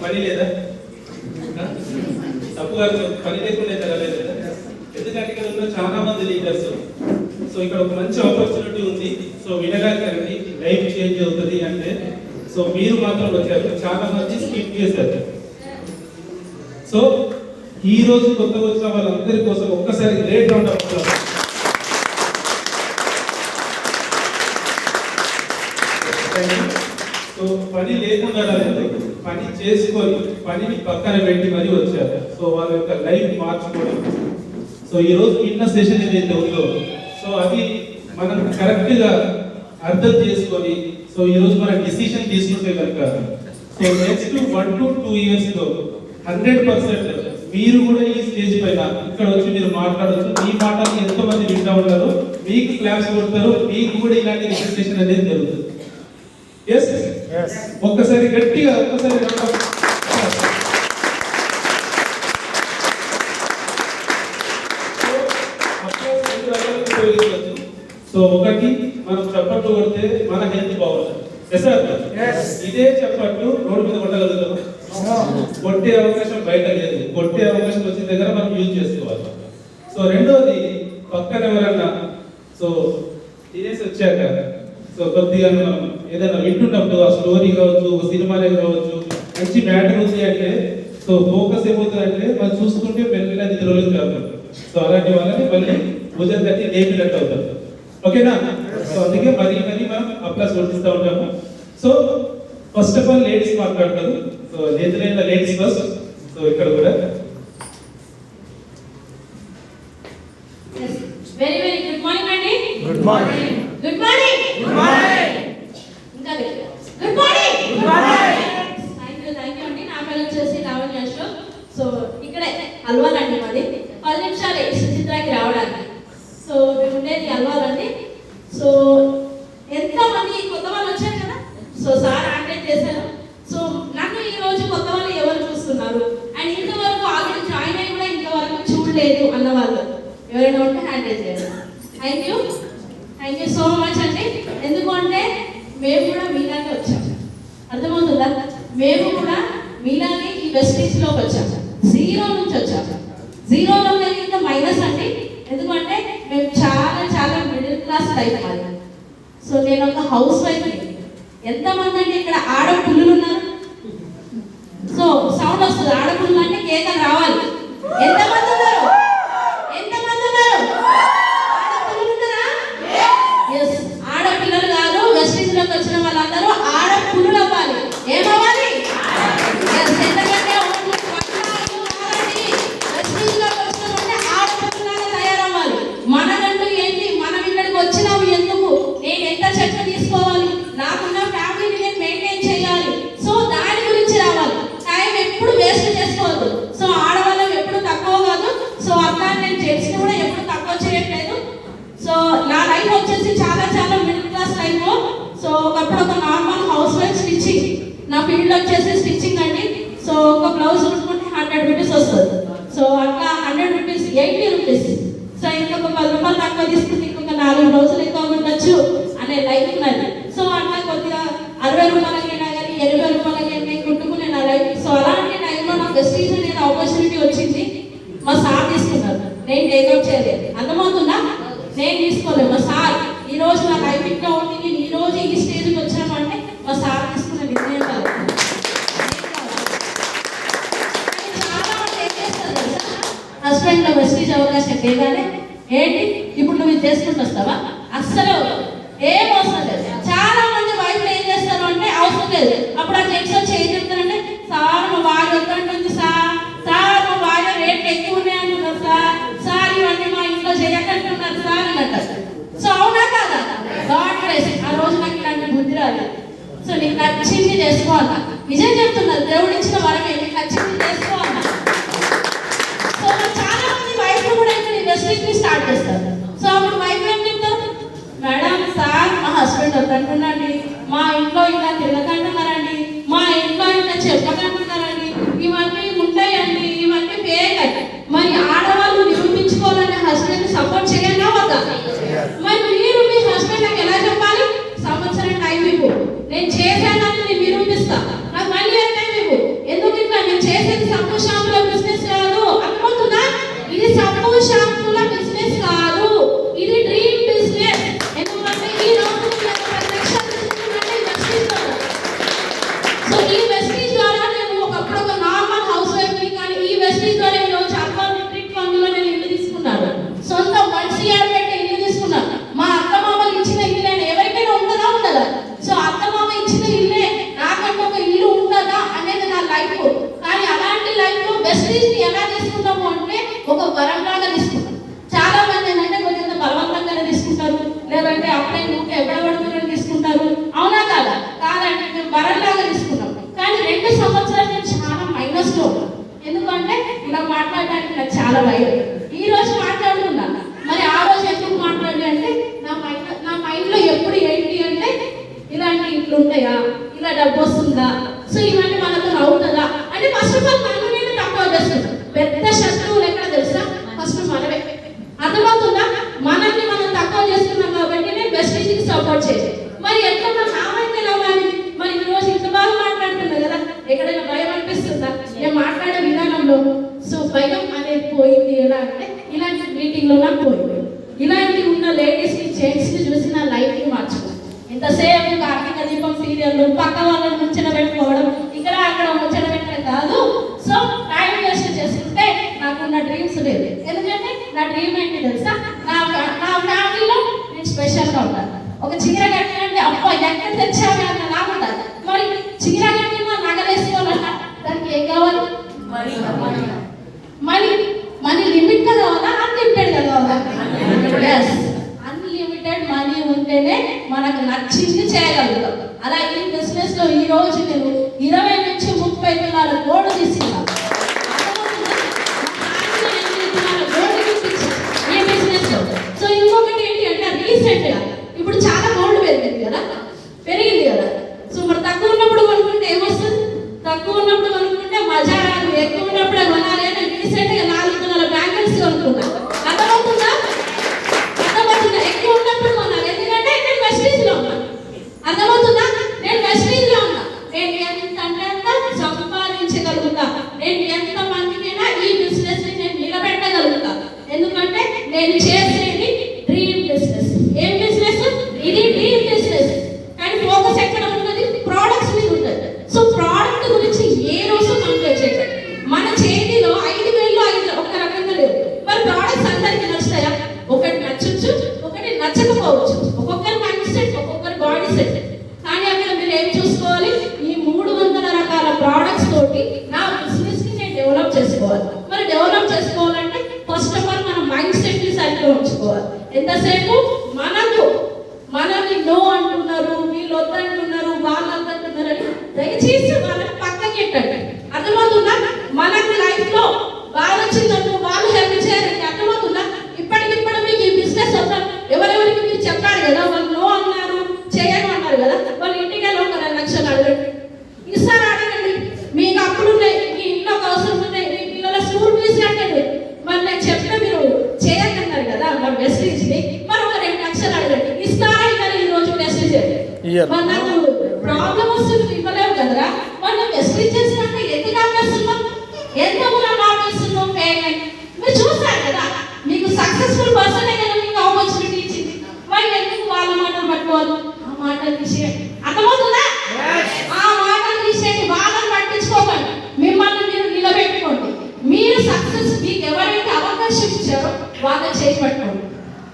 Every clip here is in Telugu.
పని లేదా? తప్పుగా పని లేకుండా జరగలేదు కదా. ఎందుకంటే ఇక్కడ ఉన్న చాలా మంది లీడర్స్, సో ఇక్కడ ఒక మంచి ఆపర్చునిటీ ఉంది, సో వినడానికి లైఫ్ చేంజ్ అవుతుంది అంటే సో మీరు మాత్రం వచ్చారు, చాలా మంది స్కిప్ చేశారు. సో ఈ రోజు కొత్తగా వచ్చిన వాళ్ళందరి కోసం ఒక్కసారి great round of applause. So పని లేకుండా రాలేదు, పని చేసుకొని పనిని పక్కన పెట్టి మరీ వచ్చారు. సో వాళ్ళ యొక్క లైఫ్ మార్చుకోవడం. సో ఈ రోజు ఇన్న సెషన్ ఏదైతే ఉందో సో అది మనం కరెక్ట్ గా అర్థం చేసుకొని సో ఈ రోజు మనం డిసిషన్ తీసుకుంటే కనుక సో నెక్స్ట్ 1 to 2 years లో 100% మీరు కూడా ఈ స్టేజ్ పైన ఇక్కడ వచ్చి మీరు మాట్లాడచ్చు. మీ మాటలు ఎంతో మంది వింటూ ఉంటారు, మీకు క్లాప్స్ కొడతారు, మీకు కూడా ఇలాంటి రిజిస్ట్రేషన్ అనేది జరుగుతుంది. ఎస్, ఒక్కసారి గట్టిగా ఒక్కసారి సో ఒకటి మనం చప్పట్లు కొడితే మన హెల్త్ బాగుంటుంది. ఇదే చప్పట్లు రోడ్డు మీద కొట్టగలుగుతాం, కొట్టే అవకాశం బయట లేదు. కొట్టే అవకాశం వచ్చిన దగ్గర మనం యూజ్ చేసుకోవాలి. సో రెండోది పక్కన ఎవరన్నా సో తినేసి వచ్చాక సో కొద్దిగా మనం ఏదైనా వింటున్నప్పుడు ఆ స్టోరీ కావచ్చు, సినిమాలే కావచ్చు, మంచి మ్యాటర్ ఉంది అంటే సో ఫోకస్ ఏమవుతుంది అంటే మనం చూసుకుంటే మెల్లగా నిద్రలోకి కాదు. సో అలాంటి వాళ్ళని మళ్ళీ భుజం తట్టి లేపినట్టు అవుతారు. ఓకేనా? సో అందుకే మరీ మనం అప్లాస్ కొట్టిస్తూ ఉంటాము. So first of all ladies మాట్లాడతారు. So ladies first. సో ఇక్కడ కూడా వెరీ వెరీ గుడ్ మార్నింగ్ అండి. Good morning. Good morning. Good morning. ఇంకా good morning. Good morning. Thank you అండి. నా పేరు వచ్చేసి లావణ్య అశోక్. సో ఇక్కడే అల్వాల్ అండి మాది. 10 నిమిషాలు సుచిత్రకి రావడానికి. సో మేము ఉండేది అల్వాల్ అండి. సో ఎంతమంది కొత్త వాళ్ళు వచ్చారు కదా, సో సార్ అటెండ్ చేశారు. సో నన్ను ఈ రోజు కొత్త వాళ్ళు ఎవరు చూస్తున్నారు అండ్ ఇంతవరకు ఆల్రెడీ జాయిన్ అయ్యి కూడా ఇంతవరకు చూడలేదు అన్న వాళ్ళు ఎవరైనా ఉంటే హ్యాండ్ రైజ్ చేయాలి. థ్యాంక్ యూ సో మచ్ అండి. ఎందుకు అంటే మేము కూడా మీలాగే వచ్చాం, అర్థమవుతుందా? మేము కూడా మీలాగే ఈ వెస్టీజ్లోకి వచ్చాం, జీరో నుంచి వచ్చాం. జీరోలో కానీ ఇంకా మైనస్ అండి. ఎందుకంటే మేము చాలా మిడిల్ క్లాస్ టైప్ అది. సో నేను ఒక హౌస్ వైఫ్. ఎంతమంది అంటే ఇక్కడ ఆడపిల్లలు ఉన్నారు? సో సౌండ్ వస్తుంది, ఆడపిల్లలు అంటే కేకలు రావాలి. ఎంతమంది ఉన్నారు? ఆడపిల్లలు ఉన్నారా? ఎస్, ఆడపిల్లలు కాదు, వెస్టీజ్లోకి వచ్చిన వాళ్ళందరూ ఆడపిల్లలు అవ్వాలి. ఏమవ్వాలి? ఎందుకంటే వెస్టీజ్లోకి వచ్చినామంటే ఆడపిల్లలాగా తయారవ్వాలి. మనకంటూ ఏంటి, మనం ఇక్కడికి వచ్చినాము ఎందుకు, నేను ఎంత చెట్టు తీసుకోవాలి, నాకున్న ఫ్యామిలీని నేను మెయింటైన్ చేయాలి. సో దాని గురించి రావాలి. టైం ఎప్పుడు వేస్ట్ చేసుకోవద్దు. సో ఆడవాళ్ళం ఎప్పుడు తక్కువ కాదు. సో అట్లా నేను జెంట్స్ని కూడా ఎప్పుడు తక్కువ చేయట్లేదు. సో నా లైఫ్ వచ్చేసి చాలా మిడిల్ క్లాస్ లైఫ్. సో ఒకప్పుడు ఒక నార్మల్ హౌస్ వైఫ్, స్టిచ్చింగ్ నా ఫీల్డ్ వచ్చేసి స్టిచ్చింగ్ అండి. సో ఒక బ్లౌజ్ కుట్టుకుంటే 100 రూపీస్ వస్తుంది. సో అట్లా 100 రూపీస్ 80 రూపీస్. సో ఇంకొక 10 రూపాయలు తక్కువ తీసుకుంటే ఇంకొక 4 బ్లౌజులు ఎక్కువ ఉండొచ్చు అనే లైఫ్ ఉన్నది. సో అట్లా కొద్దిగా 60 రూపాయలకైనా కానీ 80 రూపాయలకైనా కుట్టుకునే నా లైఫ్. సో అలాంటి టైంలో నాకు వెస్టీజ్ అనేది ఆపర్చునిటీ వచ్చింది. మా సార్ తీసుకున్నారు, నేను టేకప్ చేయలేదు. అర్థమవుతుందా? నేను తీసుకోలేదు, మా సార్. ఈ రోజు నా లైఫ్ ఇంకా ఉంది, నేను ఈ రోజు ఈ స్టేజ్కి వచ్చామంటే మా సార్ తీసుకున్న నిర్ణయం కాదు. చాలా మంది ఏం చేస్తారు తెలుసా, హస్బెండ్లో వెస్టీజ్ అవకాశం లేగానే ఏంటి ఇప్పుడు నువ్వు ఇది చేసుకుంటూ వస్తావా? అస్సలు ఏం అవసరం లేదు. చాలా మంది వైఫ్లు ఏం చేస్తారు అంటే అవసరం లేదు. అప్పుడు ఆ జెంట్స్ వచ్చి ఏం చెప్తారంటే, సార్ మా భార్య వద్దంటుంది, సార్ మా భార్య రేట్లు ఎక్కువ ఉన్నాయంటున్నారు, సార్ ఇవన్నీ మా ఇంట్లో చేయకంటున్నారు సార్ అని అంటారు. సో అవునా కాదా? God bless. ఆ రోజు నాకు ఇలాంటి బుద్ధి రాదు. సో నీకు నచ్చింది చేసుకోవాలా. నిజం చెప్తున్నారు, దేవుడు ఇచ్చిన వరమే, నీకు నచ్చింది చేసుకోవాలా. సో చాలా మంది వైఫ్ కూడా ఇక్కడ ఇండస్ట్రీని స్టార్ట్ చేస్తారు. సో అప్పుడు వైఫ్ ఏం చెప్తారు, మేడం సార్ మా హస్బెండ్ వద్దంటున్నాండి, మా ఇంట్లో ఇలా తిరగకంటున్నారండి, మా ఇంట్లో ఇలా చెప్పకంటున్నారండి, ఇవన్నీ ఉంటాయండి, ఇవన్నీ పేగండి. మరి ఆడవాళ్ళు నిరూపించుకోవాలని హస్బెండ్ సపోర్ట్ చేయాలా వద్దా? మరి మీరు మీ హస్బెండ్ నాకు ఎలా చెప్పాలి? సంవత్సరం టైం ఇవ్వు, నేను చేశానని నేను నిరూపిస్తా, నాకు 1 year టైం ఇవ్వు. ఎందుకు మాట్లాడడానికి నాకు చాలా భయం. ఈ రోజు మాట్లాడుతున్నా, మరి ఆ రోజు ఎందుకు మాట్లాడి అంటే నా మైండ్లో ఎప్పుడు ఏంటి అంటే ఇలాంటి ఇట్లు ఉంటాయా, ఇలా డబ్బు వస్తుందా, సో ఇవన్నీ మనతో అవుతుందా అంటే ఫస్ట్ ఆఫ్ ఆల్ నన్ను నేను తక్కువ చేస్తున్నాను. పెద్ద శత్రువులు ఎక్కడ తెలుసా? ఫస్ట్ మనమే. అర్థమవుతుందా? మనల్ని మనం తక్కువ చేస్తున్నాం కాబట్టి నేను వెస్టీజ్కి సపోర్ట్ చేయాలి. మరి ఎట్లా నామైతే నవ్వాలి? మరి ఈ రోజు ఇంత బాగా మాట్లాడుతున్నా కదా, ఎక్కడైనా భయం అనిపిస్తుందా? నేను మాట్లాడే విధానంలో సో భయం అనేది పోయింది. ఎలా అంటే ఇలాంటి మీటింగ్లో నాకు పోయింది. ఇలాంటి ఉన్న లేడీస్ని జెంట్స్ని చూసి నా లైఫ్ని మార్చుకున్నాను. ఎంతసేపు కార్తీక దీపం సీరియల్ పక్క వాళ్ళని ముచ్చట పెట్టుకోవడం, ఇక్కడ అక్కడ ముచ్చట పెట్టడం కాదు. సో టైం వేస్ట్ చేస్తుంటే నాకున్న డ్రీమ్స్ లేదు. ఎందుకంటే నా డ్రీమ్ ఏంటి తెలుసా? నా ఫ్యామిలీలో నేను స్పెషల్గా ఉంటాను. ఒక చీర కట్టినంటే అప్ప ఎక్కడ తెచ్చావి అన్న నాకుంటాను. మరి చీర కట్టిన నగలేసుకోవాలన్నా దానికి ఏం కావాలి? మనీ లిమిట్ గా కావాలా, అన్లిమిటెడ్ గా కావాలా? అన్లిమిటెడ్ మనీ ఉంటేనే మనకు నచ్చింది చేయగలుగుతాం. అలా ఈ బిజినెస్ లో ఈ రోజు నేను 20 నుంచి 30 తులాల గోల్డ్ తీసుకున్నాను. ఈ బిజినెస్ లో సో ఇంకొకటి ఏంటి అంటే రీసెంట్ గా ఇప్పుడు చాలా గోల్డ్ పెరిగింది కదా. సో మరి తక్కువ ఉన్నప్పుడు కొనుక్కుంటే ఏమొస్తుంది? తక్కువ ఉన్నప్పుడు కొనుక్కుంటే మజా రాదు, ఎక్కువ ఉన్నప్పుడే కొనాలి అని రీసెంట్ గా 4 తులాల బ్యాంగిల్స్ కొనుక్కున్నా. అర్థమవుతుందా? ఎక్కువ ఉన్నప్పుడు కొనాలి, ఎందుకంటే నేను వెస్టీజ్ లో ఉన్నా. అర్థమవుతుందా? నేను వెస్టీజ్ లో ఉన్నా. నేను ఎంత అంటే అంత సంపాదించగలుగుతా. నేను ఎంత మందికైనా ఈ బిజినెస్ ని నేను నిలబెట్టగలుగుతా. ఎందుకంటే నేను చేసేది డ్రీమ్ బిజినెస్. ఏం బిజినెస్ ఇది? Dream business. కానీ ఫోకస్ ఎక్కడ ఉన్నది? ప్రోడక్ట్స్ మీద ఉంటుంది. సో ప్రోడక్ట్ గురించి ఏ రోజు కంప్లీట్ చేయలేదు. మన చేతిలో 5,000 ఒక రకంగా లేవు. మరి ప్రోడక్ట్స్ అందరికీ నచ్చుతాయా? ఒకటి నచ్చచ్చు, ఒకటి నచ్చకపోవచ్చు. ఒక్కొక్కరి మైండ్ సెట్, ఒక్కొక్కరి బాడీ సెట్. కానీ అక్కడ మీరు ఏం చూసుకోవాలి? ఈ 300 రకాల ప్రోడక్ట్స్ తోటి నా బిజినెస్ ని నేను డెవలప్ చేసుకోవాలి. మరి డెవలప్ చేసుకోవాలంటే ఫస్ట్ ఆఫ్ ఆల్ మన మైండ్ సెట్ ని సరిగ్గా ఉంచుకోవాలి. ఎంతసేపు మనల్ని నో అంటున్నారు, వీళ్ళు వద్దంటున్నారు, వాళ్ళు వద్దంటున్నారు అని దయచేసి వాళ్ళని పక్కకి పెట్టండి. అర్థమవుతుందా? మనకి లైఫ్ లో బాగా వచ్చిందంటూ వాళ్ళు హెల్ప్ చేయాలంటే అర్థమవుతుందా? ఇప్పటికిప్పుడు మీకు ఈ బిజినెస్ వద్దాం ఎవరెవరికి మీరు చెప్పారు కదా, వాళ్ళు నో అన్నారు, చేయను అన్నారు కదా, వాళ్ళు ఇంటికి వెళ్ళి ఒక 2 లక్షలు అడగండి. ఇస్తారా? అడగండి. మీకు అప్పుడు ఉన్నాయి, మీ ఇంట్లో ఒక అవసరం ఉన్నాయి, మీ పిల్లల స్కూల్ ఫీజు కట్టండి. మరి నేను చెప్తే మీరు చేయకన్నారు కదా మరి వెస్టీజ్ ని, మరి ఒక 2 లక్షలు అడగండి. ఇస్తారా? ఇవ్వాలి. ఈ రోజు వెస్టీజ్ మరి నాకు ప్రాబ్లం వస్తుంది, ఇవ్వలేవు కదరా. మనం వెస్టీజ్ చేసినట్టు ఎందుకు ఆపేస్తున్నాం? ఎందుకు మనం ఆపేస్తున్నాం? పేమెంట్ మీరు చూస్తారు కదా, మీకు సక్సెస్ఫుల్ పర్సన్ కదా మీకు ఆపర్చునిటీ ఇచ్చింది. మరి ఎందుకు వాళ్ళ మాటలు పట్టుకోవాలి? ఆ మాటలు తీసేయండి. అర్థమవుతుందా? ఆ మాటలు తీసేయండి, వాళ్ళని పట్టించుకోకండి. మిమ్మల్ని మీరు నిలబెట్టుకోండి. మీరు సక్సెస్ మీకు ఎవరైతే అవకాశం ఇచ్చారో వాళ్ళ చేతి పట్టుకోండి.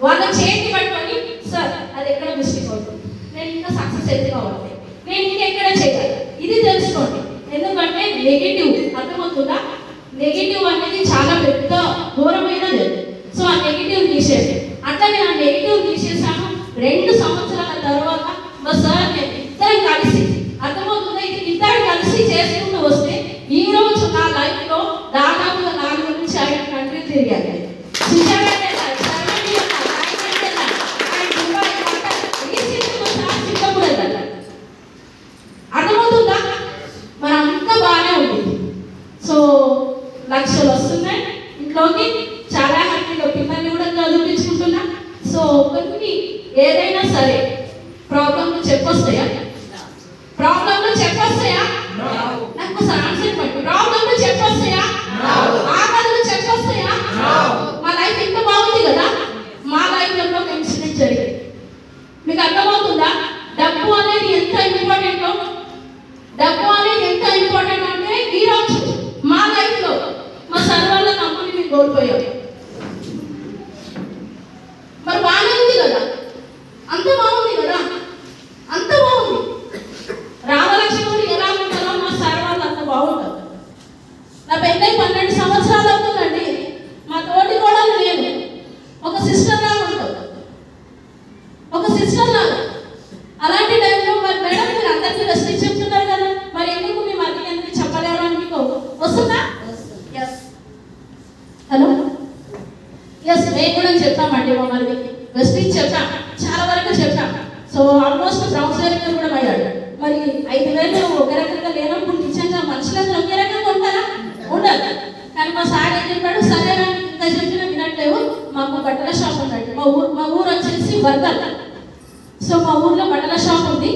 వాళ్ళ చేతి పట్టుకొని సార్ అది ఎక్కడ మిస్టేక్ అవుతుంది, నేను ఇంకా సక్సెస్ అయితే కావాలి, నేను ఇంకెక్కడ చేయాలి, ఇది తెలుసుకోండి. ఎందుకంటే నెగిటివ్, అర్థమవుతుందా? నెగిటివ్ అనేది చాలా పెద్ద ఘోరమైనది. సో ఆ నెగిటివ్ తీసేది. అట్లా నేను ఆ నెగిటివ్ తీసేసాను. 2 సంవత్సరాల తర్వాత మా సార్ నేను ఇద్దరం కలిసి, అర్థమవుతుందా? ఇది ఇద్దరు కలిసి చేసుకుంటూ వస్తే ఈ రోజు నా లైఫ్ లో దాదాపుగా 4 నుంచి 5 కంట్రీలు తిరిగాను. అర్థమవుతుందా? మరి అంతా బాగానే ఉంటుంది. సో లక్షలు వస్తున్నాయి ఇంట్లోకి, చాలా హ్యాపీగా పిల్లల్ని కూడా చదివించుకుంటున్నా. సో కొన్ని ఏదైనా సరే ప్రాబ్లమ్ చెప్పొస్తాయి. మా మరిది వెస్టీజ్ చెప్పా, చాలా వరకు చెప్పా. సో ఆల్మోస్ట్ బ్రౌన్స్ డైరెక్టర్ కూడా అయ్యాడు. మరి 5,000 ఒక రకంగా లేనప్పుడు నిజంగా మనుషులందరూ ఒకే రకంగా ఉంటారా? ఉండదు. కానీ మా సార్ ఏం చెప్పాడు, సరే ఇంత చెప్పినా వినట్లేవు, మాకు బట్టల షాప్ ఉన్నాడు. మా ఊరు వచ్చేసి వర్గల్. సో మా ఊర్లో బట్టల షాప్ ఉంది.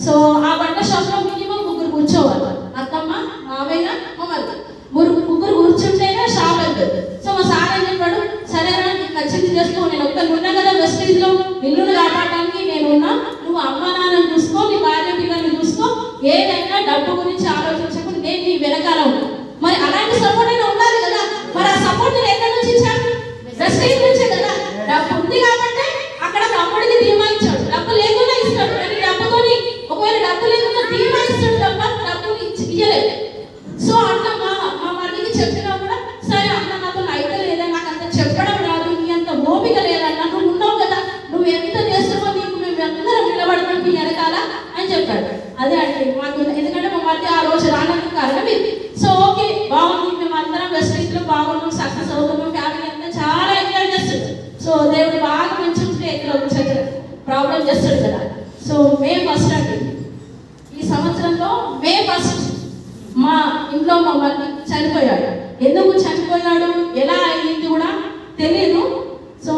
సో ఆ బట్టల షాప్లో మినిమం 3 కూర్చోవాలి, అత్తమ్మ, మావయ్య, మా మరిది. 3 కూర్చుంటేనే షాప్ అయిపోయింది. సో మా సార్ ఏం చెప్పాడు, సరేనా నీకు నచ్చింది చేసుకో, నేను ఒక్కరు ఉన్నా కదా వెస్టీజ్లో, ఇల్లును కాపాడడానికి నేను ఉన్నా, నువ్వు అమ్మ నాన్నని చూసుకో, నీ భార్య పిల్లల్ని చూసుకో, ఏదైనా డబ్బు గురించి ఆలోచించకుండా నేను నీ వెనకాల ఉన్నా. మరి అలాంటి సపోర్ట్ అయినా ఉండాలి కదా. మరి ఆ సపోర్ట్ నేను ఎక్కడి నుంచి ఇచ్చాను? వెస్టీజ్ నుంచే కదా. డబ్బు ఉంది కాబట్టి అక్కడ తమ్ముడికి ధీమా ఇచ్చాడు, డబ్బు లేకుండా ఇస్తాడు. కానీ డబ్బుతోని ఒకవేళ డబ్బు లేకుండా ధీమా ఇస్తాడు తప్ప డబ్బుని ఇయ్యలేదు. సో అట్లా మా మరిదికి చెప్పినా కూడా, సరే అన్న నాతో అయితే లేదా, నాకు అంత చెప్పడం రాదు, నీ అంత ఓపిక లేదన్నా, నువ్వు ఉన్నావు కదా, నువ్వు ఎంత చేస్తావో నీకు మేము అందరం నిలబడతాం మీ వెనకాల అని చెప్పాడు. అదే అంటే మాకు, ఎందుకంటే మా మరిది ఆ రోజు రావడానికి కారణం ఇది. సో ఓకే బాగుంది, మేము అందరం వెస్టీజ్లో బాగున్నాం, సక్సెస్ అవుతున్నాం, ఫ్యామిలీ అంతా చాలా ఎంజాయ్ చేస్తుంది. సో దేవుడు బాగా మంచి ఉంటే ఎక్కడ ప్రాబ్లం చేస్తాడు కదా. సో మే 1 అండి, ఈ సంవత్సరంలో మే 1 మా ఇంట్లో మా మరిది చనిపోయాడు. ఎందుకు చనిపోయాడు, ఎలా అయ్యింది కూడా తెలియదు. సో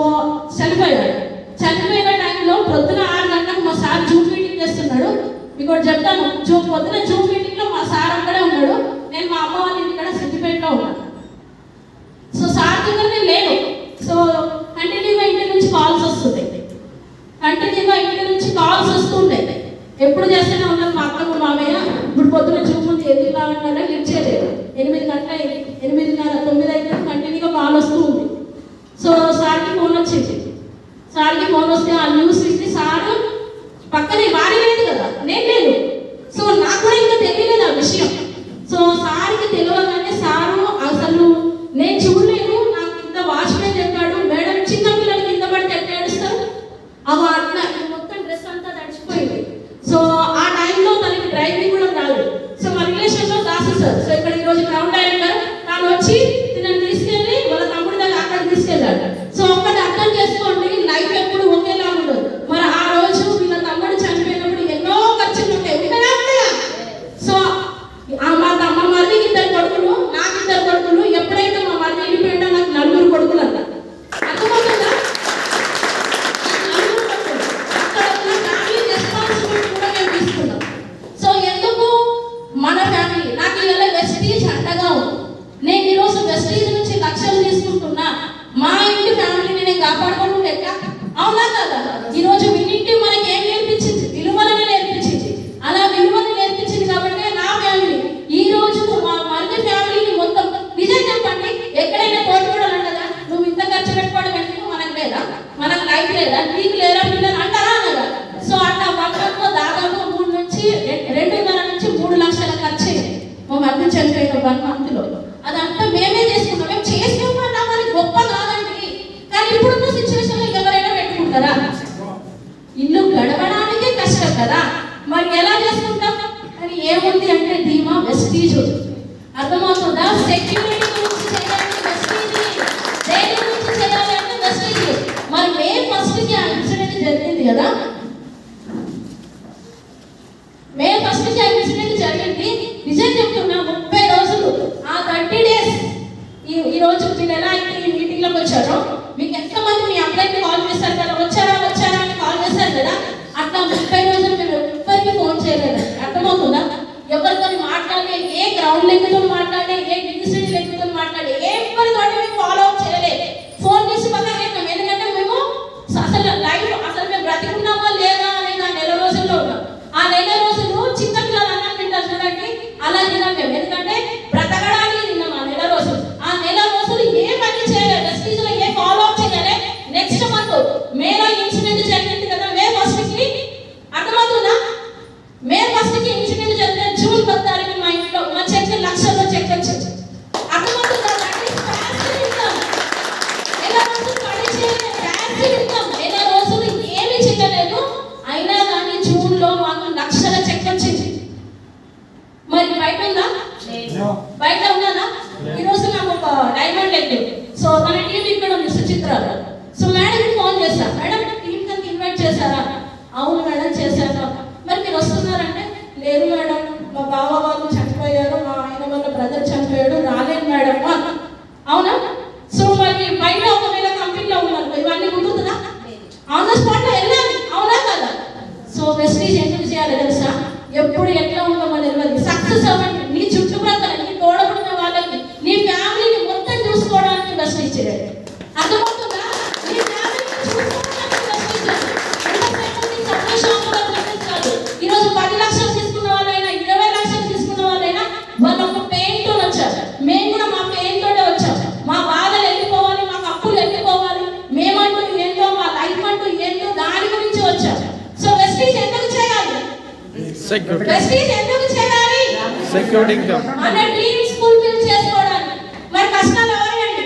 చనిపోయాడు. చనిపోయిన టైంలో పొద్దున 6 గంటలకు మా సార్ జూమ్ మీటింగ్ చేస్తున్నాడు. మీకు చెప్తాను, పొద్దున జూమ్ మీటింగ్లో మా సార్ అక్కడే ఉన్నాడు, నేను మా అమ్మ వాళ్ళ ఇంటి కూడా సిద్దిపేటలో ఉన్నాను. సో సార్ దగ్గర నేను లేను. సో కంటిన్యూగా ఇంటి నుంచి కాల్స్ వస్తుంటాయి, కంటిన్యూగా ఇంటి నుంచి కాల్స్ వస్తుంటాయి. ఎప్పుడు చేస్తూనే ఉన్నాను, మా అక్కకు మామయ్య ఇప్పుడు పొద్దున జూమ్ ఉంది ఎందుకు రావట్లేదా, లిఫ్ట్ చేయలేదు. 8 గంటల 8:30 9 అయితే కంటిన్యూగా కాల్ వస్తూ ఉంది. సో సార్కి ఫోన్ వచ్చింది. సార్కి ఫోన్ వస్తే ఆ న్యూస్ ఇచ్చి సారు పక్కనే భార్య లేదు కదా, నేను లేదు. సో నాకు కూడా ఇంకా తెలియలేదు ఆ విషయం. సో సార్కి తెలియగానే సారు అసలు నేను చూడలేదు, నాకు ఇంత వాచ్మెన్ చెప్పాడు, మేడం చిన్న పిల్లలు కింద పడితే ఎట్లా ఏడుస్తారు, అవి అట్లా మొత్తం డ్రెస్ అంతా తడిచిపోయింది. సో ఆ టైంలో తనకి డ్రైవింగ్ కూడా రాదు. సో మా రిలేషన్లో దాసు సార్, సో ఇక్కడ ఈరోజు గ్రౌండ్ డైరెక్టర్, తాను వచ్చి తినని తీసుకెళ్ళి వాళ్ళ తమ్ముడి దగ్గర అక్కడ తీసుకెళ్ళాడు. సో ఒక్కటి అర్థం చేసుకోండి, లైఫ్ ఎప్పుడు ఒకేలా ఉండదు. మరి ఆ రోజు వీళ్ళ తమ్ముడు చనిపోయినప్పుడు ఎన్నో ఖర్చులు ఉంటాయి, ఉంటాయా? సో మా మరిదికి 2 కొడుకులు, నాకు 2 కొడుకులు. ఎప్పుడైతే మా మరిది వెళ్ళిపోయిందో నాకు 4 కొడుకులు అన్న, అర్థమవుతుందా? అక్కడ ఉన్న ఫ్యామిలీ రెస్పాన్సిబిలిటీ కూడా మేము తీసుకున్నాం. సో ఎందుకు మన ఫ్యామిలీ, నాకు ఇవాళ వెస్టీజ్ అండగా ఉంది. నేను ఈరోజు వెస్టీజ్ నుంచి లక్షలు తీసుకుంటున్నా, మా ఇంటి ఫ్యామిలీని నేను కాపాడుకోవడం లెక్క, అవునా కదా? ఈరోజు వీళ్ళింటి మనకి ఏం నేర్పించింది, విలువలను నేర్పించింది. అలా విలువలు నేర్పించింది కాబట్టి నా ఫ్యామిలీ ఈ రోజు మా మరిది ఫ్యామిలీని మొత్తం, నిజం చెప్పండి, ఎక్కడైనా తోడుకోవడం అంటదా, నువ్వు ఇంత ఖర్చు పెట్టుకోవడం ఎందుకు, మనకు లేదా, మనకు లైఫ్ లేదా, నీకు లేదా పిల్లలు అంటారా అన్నదా? సో అట్లా పక్కకు దాదాపు 2.5 నుంచి 3 లక్షల ఖర్చు అయింది మా మరిది చనిపోయిన 1 మంత్లో. అదంతా మేమే చేసుకున్నాం. మేము చేసుకున్నాం మరి గొప్ప కాదండి, కానీ ఇప్పుడున్న సిచ్యువేషన్లో ఎవరైనా పెట్టుకుంటారా? ఇల్లు గడవడానికే కష్టం కదా, మరి ఎలా చేసుకుంటాం? కానీ ఏముంది అంటే ధీమా వెస్టీజ్, అర్థమవుతుందా? సెక్యూరిటీ గురించి చేయాలి వెస్టీజ్, దేని గురించి చేయాలి అంటే వెస్టీజ్. మరి మే 1కి ఆ ఇన్సిడెంట్ జరిగింది కదా, మే 1కి ఆ ఇన్సిడెంట్ జరిగింది. నిజం చెప్తున్నా, 30 రోజులు, ఆ 30 డేస్, ఈ రోజు మీరు ఎలా అయితే ఈ మీటింగ్లోకి వచ్చారో, మీకు ఎంతమంది మీ అబ్బాయికి కాల్ చేశారు కదా, వచ్చారా అని కాల్ చేశారు కదా, అట్లా 30 రోజులు మేము ఎవ్వరికి ఫోన్ చేయలేదు. అర్థమవుతుందా? ఎవరితో మాట్లాడలే, ఏ గ్రౌండ్ లెక్కతో మాట్లాడే, ఏ డిగ్రీ లెక్కతో మాట్లాడే, ఎవరితో మేము ఫాలో అప్ చేయలేదు. ఫోన్ చేసి పక్కన పెట్టాం, ఎందుకంటే మేము అసలు లైఫ్ అసలు మేము బ్రతికున్నామా లేదా అనేది ఆ 1 రోజుల్లో ఉన్నాం. ఆ 1 రోజులు చిన్న పిల్లలు అన్నం తింటారు చూడండి, అలా తిన్నాం మేము. ఎందుకంటే బ్రతకడానికి తిన్నాం ఆ 1 రోజులు. ఆ 1 రోజులు ఏ పని చేయలేదు, వెస్టీజ్లో ఏ ఫాలో అప్ చేయలేదు. నెక్స్ట్ మంత్ మేలో ఇన్సిడెంట్ జరిగింది కదా, మే 1కి, అర్థమవుతుందా? మే 1కి ఇన్సిడెంట్ జరిగితే జూన్ 10 తారీఖు మా ఇంట్లో మా చెక్ లక్షల్లో చెక్ వచ్చింది. అర్థమవుతుందా? రోజులు ఏమీ చేయలేదు, అయినా కానీ జూన్లో మాకు లక్షల చెక్ వచ్చింది. మరి బయట ఉందా? ఎప్పుడు ఎట్లా ఉంటామో తెలియదు. సక్సెస్ అవ్వండి. నీ చుట్టుపక్కల నీ తోడబడిన వాళ్ళకి నీ ఫ్యామిలీని మొత్తం చూసుకోవడానికి బెస్ట్ ఇచ్చాడు. అర్థమవుతుందా? నీ ఫ్యామిలీని చూసుకోవడానికి బెస్ట్ ఇచ్చాడు. ఎంతసేపు నీ సంతోషంగా కాదు. ఈరోజు 10 లక్షలు తీసుకున్న వాళ్ళైనా 20 లక్షలు తీసుకున్న వాళ్ళైనా వాళ్ళు ఒక పెయిన్ తో వచ్చారు. మేము కూడా మా పెయిన్ తోటే వచ్చాం. మా బాధలు వెళ్ళిపోవాలి, మాకు అప్పులు వెళ్ళిపోవాలి, మేమంటూ ఏంటో మా లైఫ్ అంటూ ఏంటో దాని గురించి వచ్చాం. సో వెస్టీజ్ ఎందుకు చేయాలి? వెస్టీజ్ ఎందుకు చేయాలి? సెక్యూరిటీ ఇన్కమ్ మన డ్రీమ్స్ ఫుల్ఫిల్ చేసుకోవడానికి. మరి కష్టాలు ఎవరండి?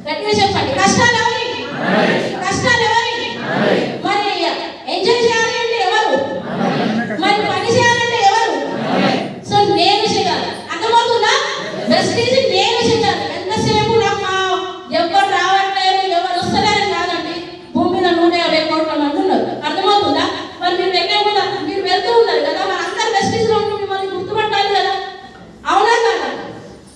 గట్టిగా చెప్పండి. కష్టాలు ఎవరి? కష్టాలు ఎవరి? మరి ఎంజాయ్ చేయాలి అంటే ఎవరు? మరి పని చేయాలంటే ఎవరు? సో నేను చేయాలి. అర్థమవుతుందా? వెస్టీజ్ నేను చేయాలి. ఎంతసేపు నాకు ఎవరు రావట్లేదు ఎవరు వస్తలేరని కాదండి. భూమి మీద 150 కోట్ల మంది ఉన్నారు. అర్థమవుతుందా? మరి మీరు వెళ్ళే కూడా మీరు వెళ్తూ ఉన్నారు కదా, మరి అందరు వెస్టీజ్ లో ఉంటూ మిమ్మల్ని గుర్తుపట్టాలి కదా, అవునా కదా?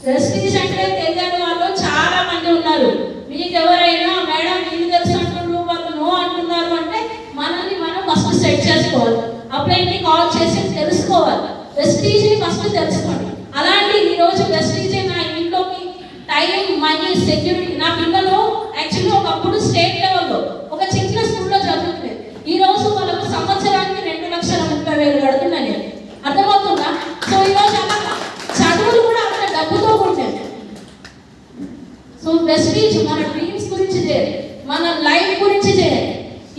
వెస్టీజ్ అంటే తెలియని వాళ్ళు చాలా మంది ఉన్నారు. మీకు ఎవరైనా మేడం మీకు తెలుసు అంటున్నారు, వాళ్ళు నో అంటున్నారు అంటే మనల్ని మనం ఫస్ట్ సెట్ చేసుకోవాలి. అప్లైకి కాల్ చేసి తెలుసుకోవాలి. వెస్టీజ్ ని ఫస్ట్ తెలుసుకోండి. అలాంటి ఈ రోజు వెస్టీజ్ నా ఇంట్లోకి టైం, మనీ, సెక్యూరిటీ. నా పిల్లలు యాక్చువల్లీ ఒకప్పుడు స్టేట్ లెవెల్లో ఒక చిన్న స్కూల్లో చదువుతుంది. ఈ రోజు వాళ్ళకు సంవత్సరానికి 2,30,000 కడుతున్నా నేను. అర్థమవుతుందా? సో ఈ రోజు అలా చదువులు కూడా అంత డబ్బుతో ఉంటాయి. సో వెస్టీజ్ మన డ్రీమ్స్ గురించి చేయాలి, మన లైఫ్ గురించి చేయాలి.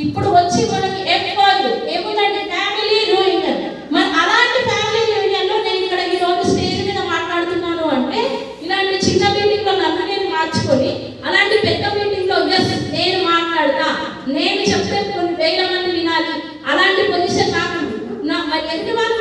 ఇప్పుడు వచ్చి మనకి ఎఫ్ఆర్యు ఏముందంటే ఫ్యామిలీ యూనియన్. మరి అలాంటి ఫ్యామిలీ యూనియన్లో నేను ఇక్కడ ఈ రోజు స్టేజ్ మీద మాట్లాడుతున్నాను అంటే ఇలాంటి చిన్న మీటింగ్ లో నన్ను నేను మార్చుకొని అలాంటి పెద్ద మీటింగ్ లో ఎస్ నేను మాట్లాడతా, నేను చెప్తే కొన్ని వేల మంది వినాలి, అలాంటి పొజిషన్ నాకు మరి ఎన్ని వాళ్ళు